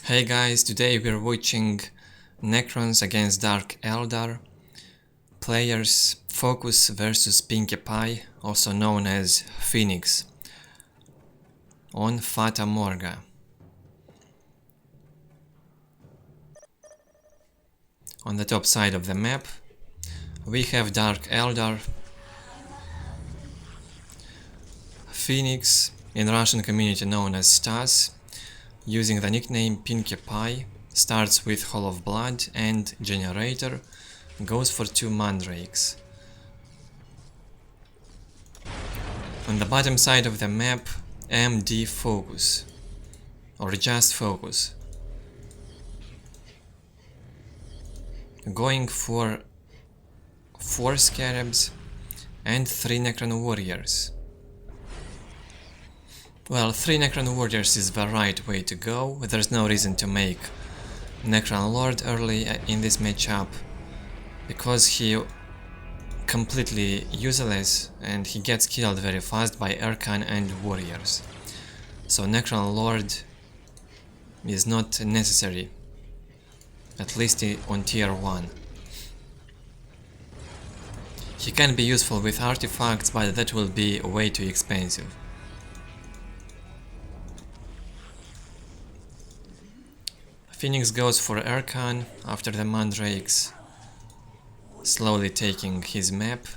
Hey guys, today we're watching Necrons against Dark Eldar. Players Focus versus Pinkie, also known as Phoenix, on Fata Morga. On the top side of the map we have Dark Eldar. Phoenix, in Russian community known as Stas, using the nickname Pinkie, starts with Hall of Blood and Generator, goes for 2 mandrakes. On the bottom side of the map, MD Focus, or just Focus, going for 4 Scarabs and 3 Necron Warriors. Well, 3 Necron Warriors is the right way to go. There's no reason to make Necron Lord early in this matchup, because he completely useless and he gets killed very fast by Archon and Warriors. So Necron Lord is not necessary, at least on tier 1. He can be useful with artifacts, but that will be way too expensive. Phoenix goes for Archon after the mandrakes, slowly taking his map.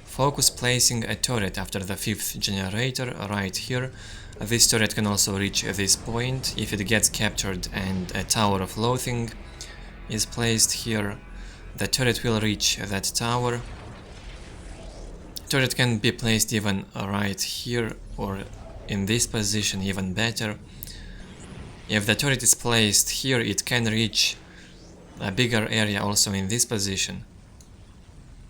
Focus placing a turret after the 5th generator right here. This turret can also reach this point if it gets captured and a Tower of Loathing is placed here. The turret will reach that tower. Turret can be placed even right here or in this position, even better. If the turret is placed here, it can reach a bigger area also in this position.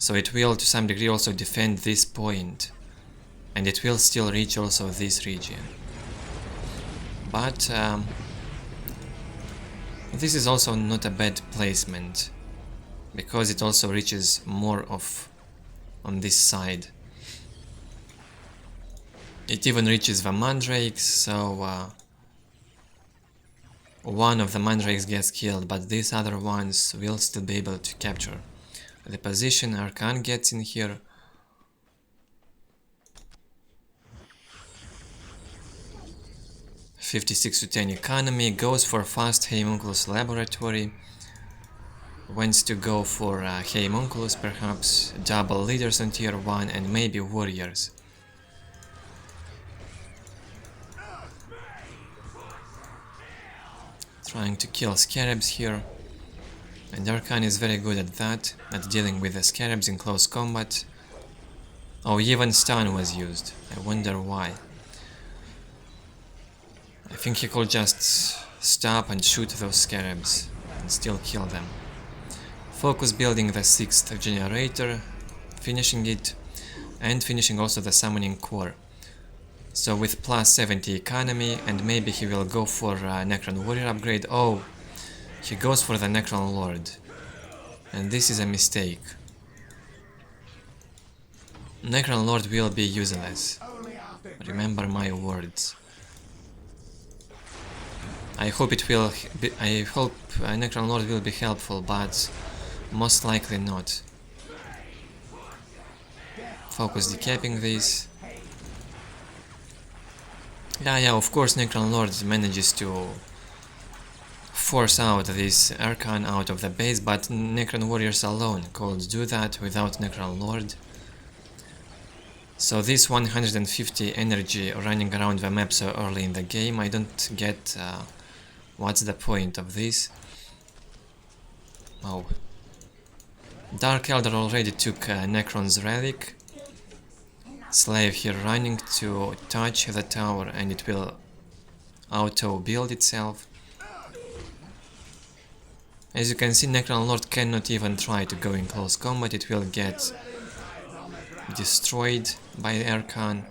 So it will to some degree also defend this point, and it will still reach also this region. But this is also not a bad placement, because it also reaches more of on this side. It even reaches the mandrakes, so one of the mandrakes gets killed, but these other ones will still be able to capture the position. Archon gets in here. $56 to 10 economy, goes for fast Homunculus Laboratory, wants to go for Homunculus perhaps, double leaders on tier 1 and maybe warriors. Trying to kill Scarabs here, and Archon is very good at that, at dealing with the Scarabs in close combat. Oh, even stun was used, I wonder why. I think he could just stop and shoot those Scarabs and still kill them. Focus building the 6th generator, finishing it, and finishing also the summoning core. So with plus 70 economy, and maybe he will go for Necron Warrior upgrade. Oh, he goes for the Necron Lord, and this is a mistake. Necron Lord will be useless, remember my words. I hope Necron Lord will be helpful, but most likely not. Focus decapping this. Yeah, of course Necron Lord manages to force out this Archon out of the base, but Necron Warriors alone could do that without Necron Lord. So this 150 energy running around the map so early in the game, I don't get what's the point of this. Oh. Dark Eldar already took Necron's relic. Slave here running to touch the tower, and it will auto build itself. As you can see, Necron Lord cannot even try to go in close combat, it will get destroyed by Archon.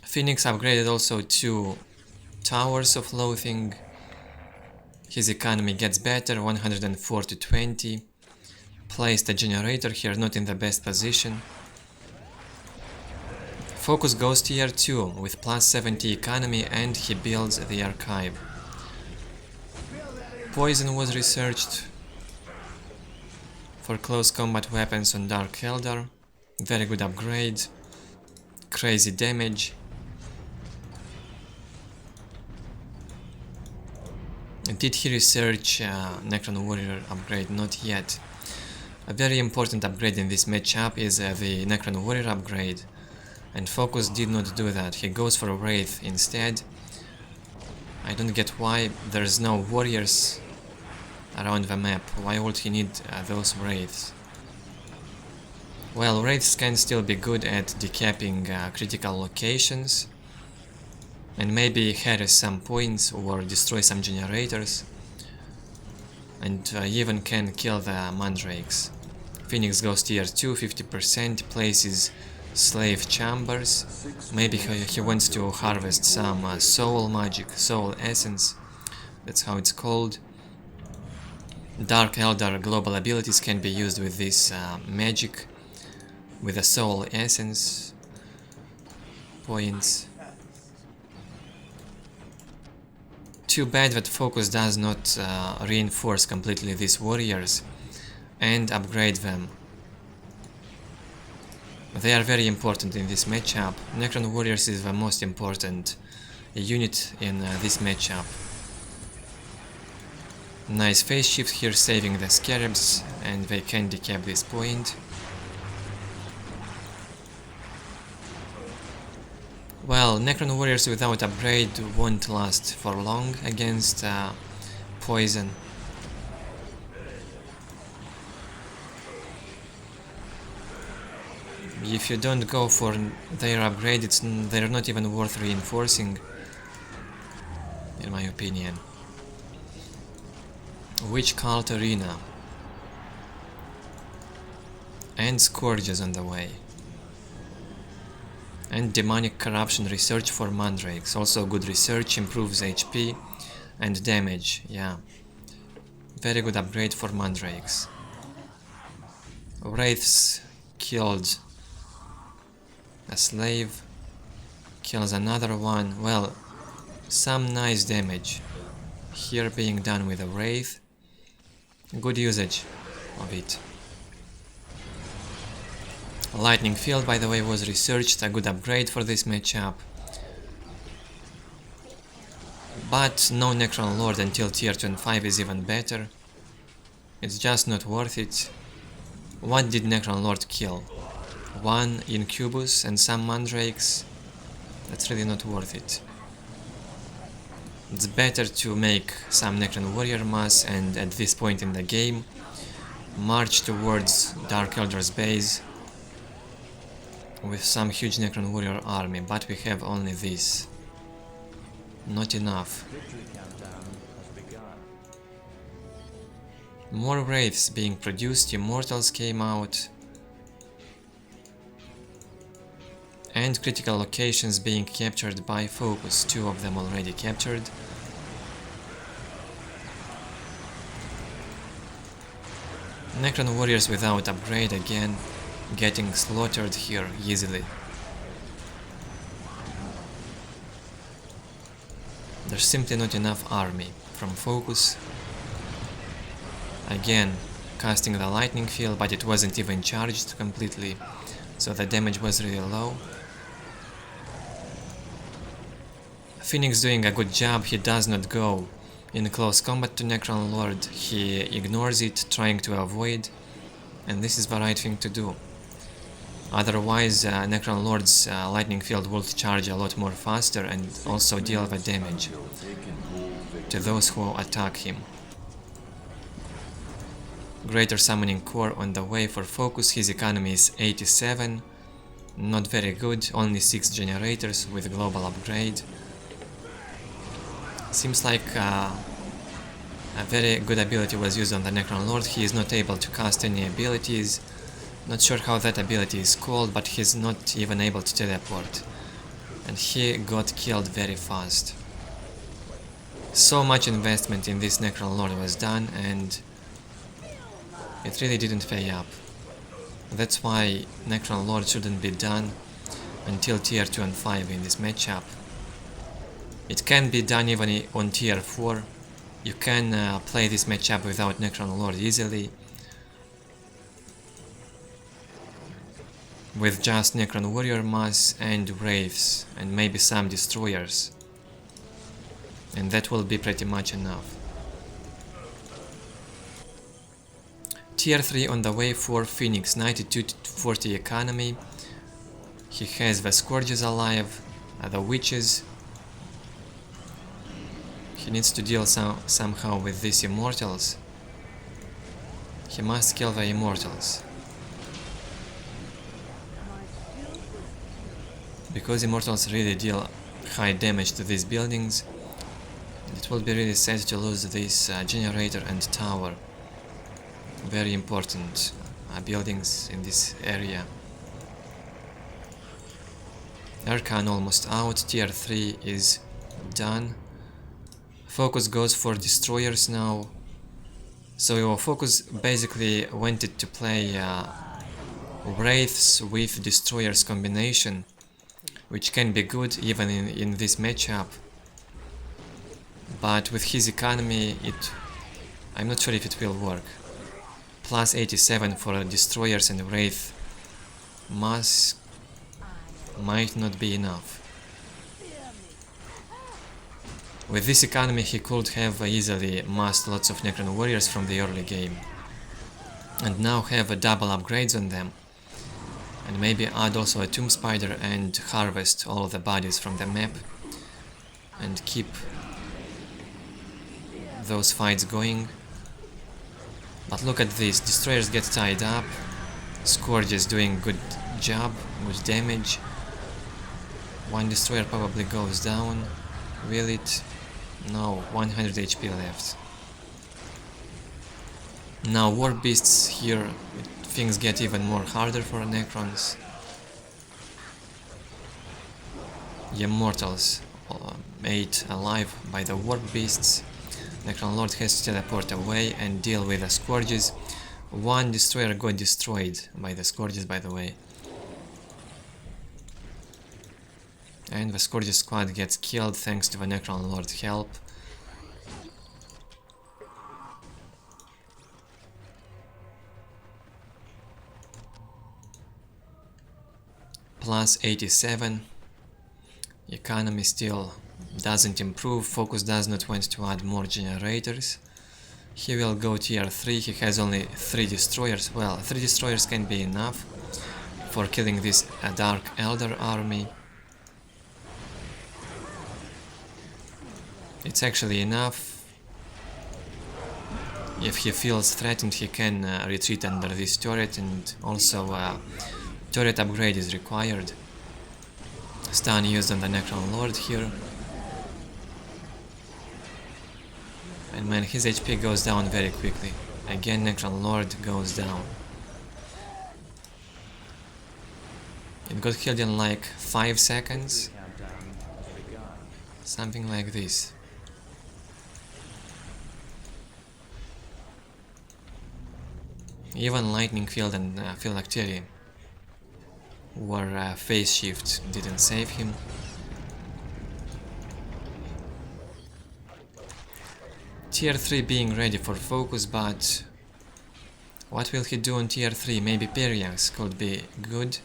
Phoenix upgraded also 2 Towers of Loathing. His economy gets better, 104 to 20. Placed a generator here, not in the best position. Focus goes tier 2 with plus 70 economy, and he builds the archive. Poison was researched for close combat weapons on Dark Eldar. Very good upgrade. Crazy damage. Did he research Necron Warrior upgrade? Not yet. A very important upgrade in this matchup is the Necron Warrior upgrade, and Focus did not do that. He goes for a Wraith instead. I don't get why there's no warriors around the map. Why would he need those Wraiths? Well, Wraiths can still be good at decapping critical locations, and maybe harass some points or destroy some generators, and even can kill the Mandrakes. Phoenix goes tier 2, 50%, places slave chambers. Maybe he wants to harvest some soul magic, soul essence, that's how it's called. Dark Eldar global abilities can be used with this magic, with a soul essence points. Too bad that Focus does not reinforce completely these warriors and upgrade them. They are very important in this matchup. Necron Warriors is the most important unit in this matchup. Nice phase shift here, saving the Scarabs, and they can decap this point. Well, Necron Warriors without upgrade won't last for long against Poison. If you don't go for their upgrade, they're not even worth reinforcing, in my opinion. Witch Cult Arena. And Scourges on the way. And Demonic Corruption research for Mandrakes. Also good research, improves HP and damage, yeah. Very good upgrade for Mandrakes. Wraiths killed a slave, kills another one. Well, some nice damage here being done with a Wraith. Good usage of it. Lightning Field, by the way, was researched, a good upgrade for this matchup. But no Necron Lord until tier 25 is even better. It's just not worth it. What did Necron Lord kill? One Incubus and some Mandrakes? That's really not worth it. It's better to make some Necron Warrior mass and at this point in the game march towards Dark Eldar's base with some huge Necron Warrior army, but we have only this. Not enough. More Wraiths being produced, Immortals came out, and critical locations being captured by Focus, 2 of them already captured. Necron Warriors without upgrade again, getting slaughtered here easily. There's simply not enough army from Focus. Again, casting the lightning field, but it wasn't even charged completely, so the damage was really low. Phoenix doing a good job. He does not go in close combat to Necron Lord, he ignores it, trying to avoid, and this is the right thing to do. Otherwise, Necron Lord's lightning field will charge a lot more faster and also deal the damage to those who attack him. Greater Summoning Core on the way for Focus. His economy is 87, not very good, only 6 generators with global upgrade. Seems like a very good ability was used on the Necron Lord. He is not able to cast any abilities. Not sure how that ability is called, but he's not even able to teleport. And he got killed very fast. So much investment in this Necron Lord was done, and it really didn't pay up. That's why Necron Lord shouldn't be done until tier 2 and 5 in this matchup. It can be done even on tier 4. You can play this matchup without Necron Lord easily, with just Necron Warrior Mass and Wraiths and maybe some Destroyers, and that will be pretty much enough. Tier 3 on the way for Phoenix, 92 to 40 economy. He has the Scourges alive, the Witches. He needs to deal somehow with these Immortals. He must kill the Immortals, because Immortals really deal high damage to these buildings. It will be really sad to lose this generator and tower. Very important buildings in this area. Arcan almost out, tier 3 is done. Focus goes for Destroyers now. So your focus basically wanted to play Wraiths with Destroyers combination, which can be good even in this matchup. But with his economy, I'm not sure if it will work. Plus 87 for Destroyers and Wraith Mass might not be enough. With this economy he could have easily massed lots of Necron Warriors from the early game, and now have a double upgrades on them, and maybe add also a Tomb Spider and harvest all the bodies from the map and keep those fights going. But look at this, Destroyers get tied up, Scourge is doing good job, good damage. One Destroyer probably goes down. Will it? No, 100 HP left. Now War Beasts here, things get even more harder for Necrons. Immortals made alive by the War Beasts. Necron Lord has to teleport away and deal with the Scourges. One Destroyer got destroyed by the Scourges, by the way. And the Scourges squad gets killed thanks to the Necron Lord help. Plus 87. Economy still doesn't improve. Focus does not want to add more generators. He will go tier 3. He has only 3 Destroyers. Well, 3 Destroyers can be enough for killing this Dark Eldar army. It's actually enough. If he feels threatened, he can retreat under this turret, and also turret upgrade is required. Stun used on the Necron Lord here. And man, his HP goes down very quickly. Again, Necron Lord goes down. It got killed in like 5 seconds. Something like this. Even Lightning Field and Phylactery were phase shift, didn't save him. Tier 3 being ready for focus, but what will he do on tier 3? Maybe Periax could be good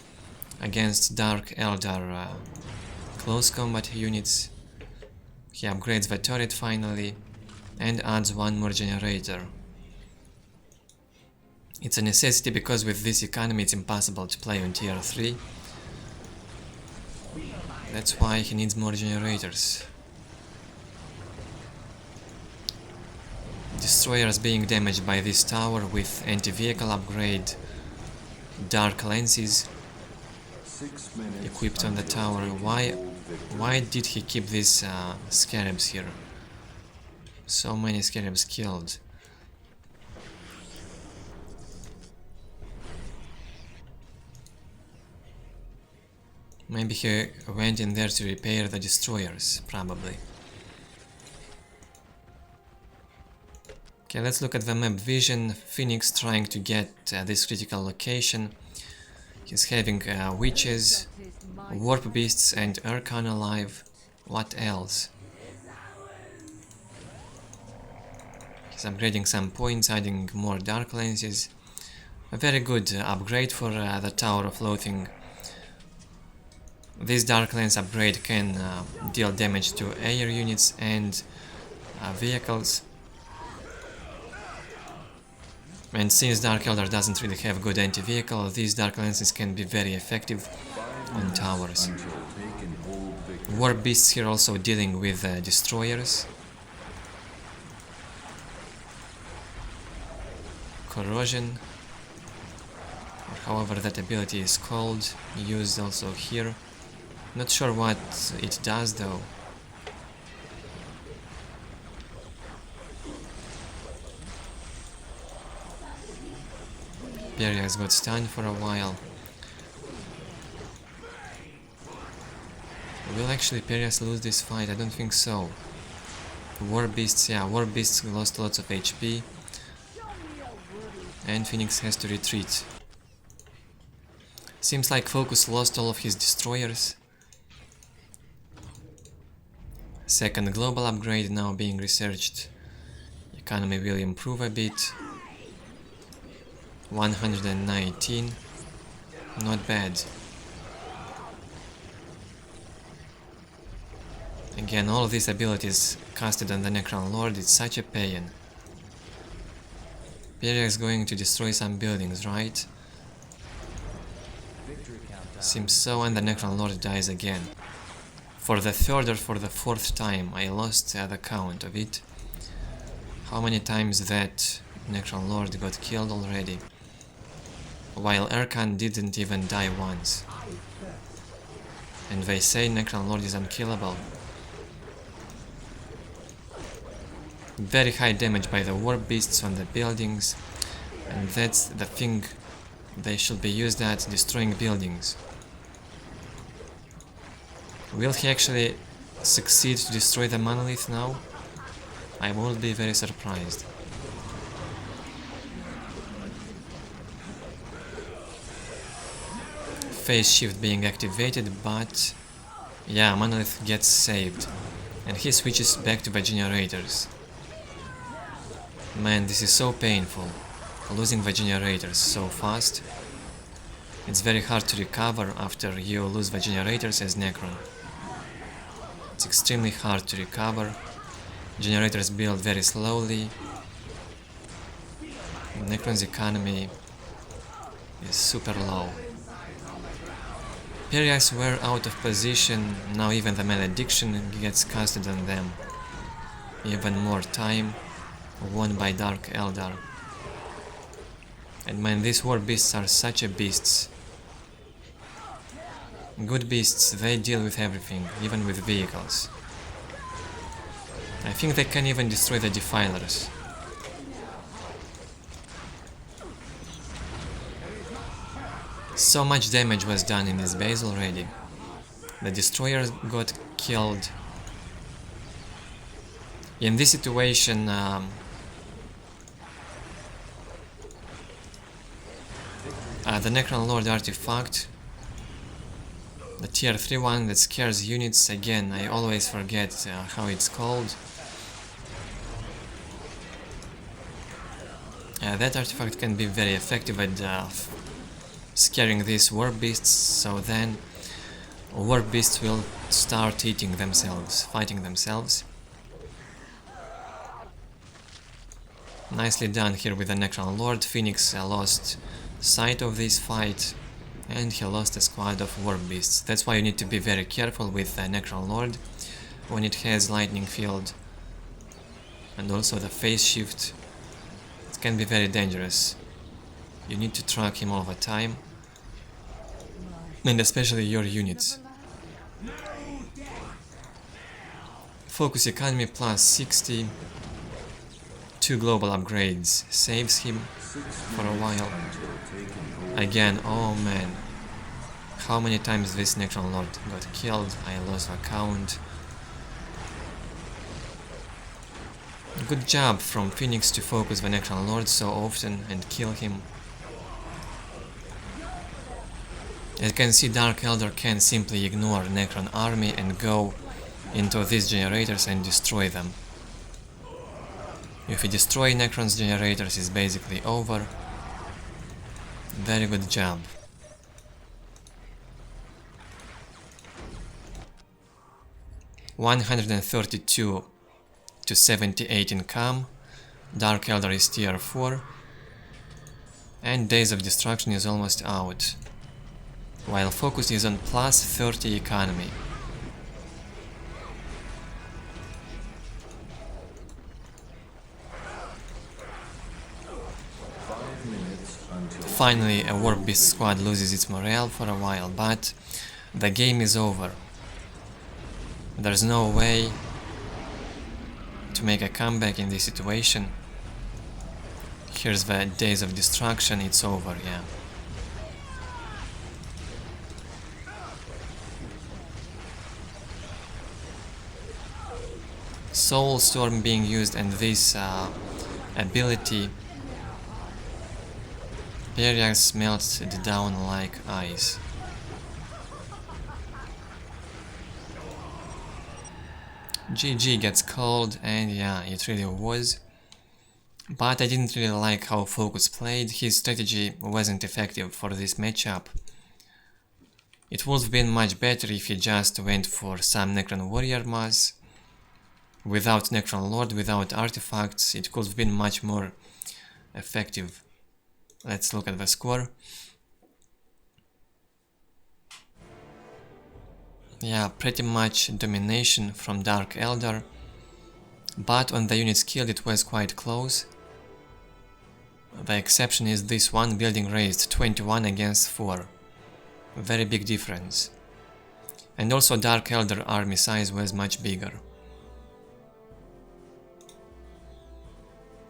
against Dark Eldar close combat units. He upgrades the turret finally and adds one more generator. It's a necessity because with this economy it's impossible to play on tier 3. That's why he needs more generators. Destroyers being damaged by this tower with anti-vehicle upgrade, dark lenses equipped on the tower. Why did he keep these scarabs here? So many scarabs killed. Maybe he went in there to repair the destroyers, probably. Okay, let's look at the map vision. Phoenix trying to get this critical location. He's having witches Warp Beasts and Archon alive. What else? He's upgrading some points, adding more Dark Lenses. A very good upgrade for the Tower of Loathing. This Dark Lens upgrade can deal damage to air units and vehicles. And since Dark Eldar doesn't really have good anti-vehicle, these Dark Lenses can be very effective on towers. Warp Beasts here also dealing with destroyers. Corrosion, or however that ability is called, used also here. Not sure what it does though. Periax got stunned for a while. Will actually Periax lose this fight? I don't think so. War Beasts, yeah, War Beasts lost lots of HP. And Phoenix has to retreat. Seems like Focus lost all of his destroyers. Second global upgrade now being researched. Economy will improve a bit. 119. Not bad. Again, all of these abilities casted on the Necron Lord, it's such a pain. Periax is going to destroy some buildings, right? Seems so, and the Necron Lord dies again. For the third or for the fourth time, I lost the count of it. How many times that Necron Lord got killed already? While Archon didn't even die once. And they say Necron Lord is unkillable. Very high damage by the Warp Beasts on the buildings, and that's the thing they should be used at, destroying buildings. Will he actually succeed to destroy the monolith now? I won't be very surprised. Phase shift being activated, but yeah, monolith gets saved, and he switches back to the generators. Man, this is so painful, losing the generators so fast. It's very hard to recover after you lose the generators as Necron. It's extremely hard to recover. Generators build very slowly. Necron's economy is super low. Periax were out of position, now even the malediction gets casted on them. Even more time. Won by Dark Eldar. And man, these war beasts are such a beasts. Good beasts, they deal with everything, even with vehicles. I think they can even destroy the defilers. So much damage was done in this base already. The destroyers got killed. In this situation, the Necron Lord artifact, the tier 3 one that scares units, again, I always forget how it's called. That artifact can be very effective at scaring these Warp Beasts, so then Warp Beasts will start eating themselves, fighting themselves. Nicely done here with the Necron Lord. Phoenix lost sight of this fight, and he lost a squad of Warp Beasts. That's why you need to be very careful with the Necron Lord when it has Lightning Field, and also the phase shift. It can be very dangerous. You need to track him all the time, and especially your units. Focus economy plus 60. 2 global upgrades saves him for a while. Again, oh man, how many times this Necron Lord got killed, I lost the count. Good job from Phoenix to focus the Necron Lord so often and kill him. As you can see, Dark Eldar can simply ignore Necron army and go into these generators and destroy them. If you destroy Necron's generators, it's basically over. Very good job. $132 to 78 income. Dark Eldar is tier 4. And Days of Destruction is almost out. While Focus is on plus 30 economy. Finally, a Warp Beast squad loses its morale for a while, but the game is over. There's no way to make a comeback in this situation. Here's the Days of Destruction, it's over, yeah. Soulstorm being used and this ability Periax melts it down like ice. GG gets called, and yeah, it really was. But I didn't really like how Focus played. His strategy wasn't effective for this matchup. It would have been much better if he just went for some Necron Warrior mass. Without Necron Lord, without artifacts, it could have been much more effective. Let's look at the score. Yeah, pretty much domination from Dark Eldar, but on the units killed it was quite close. The exception is this one building raised 21 against 4. Very big difference. And also Dark Eldar army size was much bigger.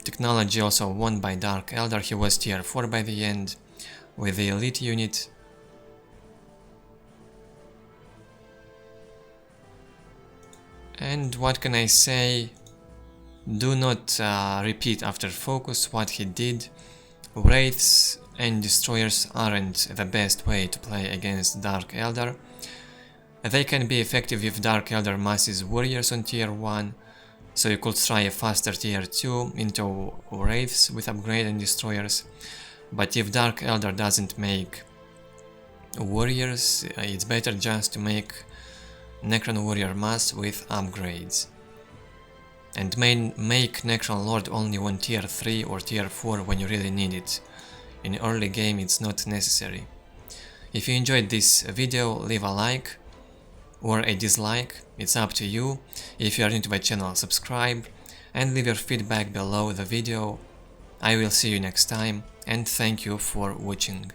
Technology also won by Dark Eldar. He was tier 4 by the end with the elite unit. And what can I say? Do not repeat after Focus what he did. Wraiths and Destroyers aren't the best way to play against Dark Eldar. They can be effective if Dark Eldar masses Warriors on tier 1, so you could try a faster tier 2 into Wraiths with upgrade and Destroyers. But if Dark Eldar doesn't make Warriors, it's better just to make Necron Warrior mass with upgrades. And make Necron Lord only on tier 3 or tier 4 when you really need it. In early game it's not necessary. If you enjoyed this video, leave a like or a dislike, it's up to you. If you are new to my channel, subscribe and leave your feedback below the video. I will see you next time and thank you for watching.